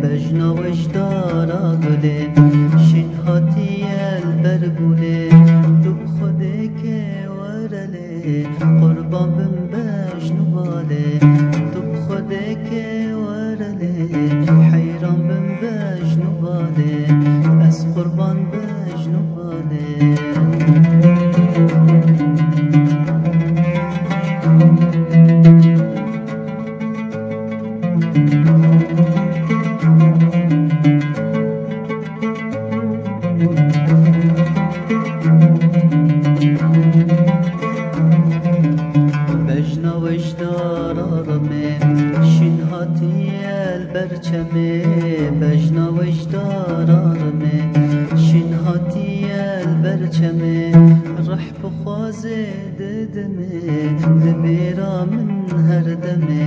بجنوش دارا گله شین هاتی البرگوله تو خودی که ورله قربان بم بجنواله تو خودی که ورله حیران بم بجنواله از قربان بجنواله بجنوش دارارمه شین هاتی البرچمه بجنوش دارارمه شین هاتی البرچمه رح بخوازه ددمه لبیرا من هردمه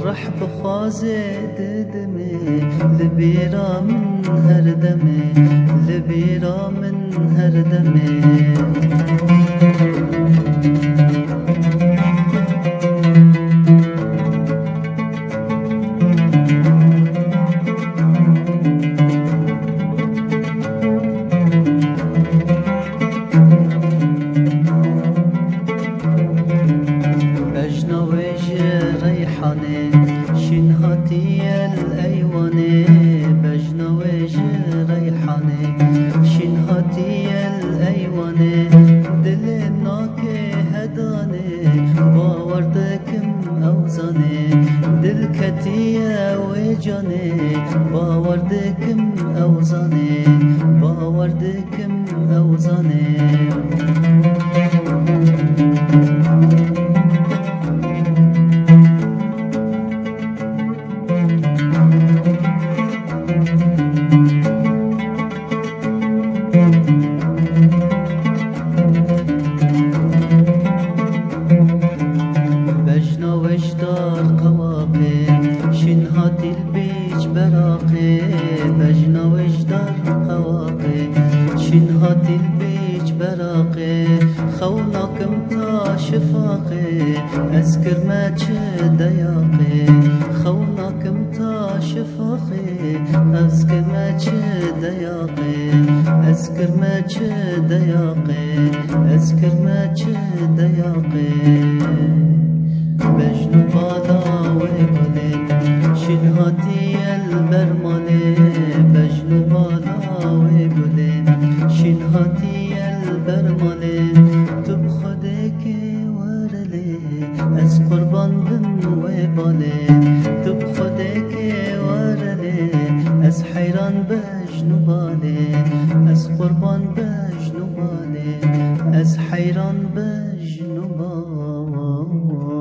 رح بخوازه ددمه لبیرا من هردمه لبیرا من هردمه شین هاتی الایوانه بجنوش ریحانه شین هاتی الایوانه دل ناک هدانه باوردکم اوزانه دل کتیه و جانه باوردکم اوزانه باوردکم اوزانه بجنوش دار قواقي شين هاتي البيج براقي بجنوش دار قواقي شين هاتي البيج براقي خوناكم تا شفاقي أذكر ما دياقي خوناكم تا شفاقي أذكر ما دياقي أذكر ما دياقي أذكر ما دياقي بجنو بالا ويقولي شين هاتي البرمالي بجنو بالا ويقولي شين هاتي البرمالي تب خودك ورلي از قربان بن ويبالي تب خودك ورلي از حيران بجنو بالي از قربان بجنو بالي از حيران بجنو بالي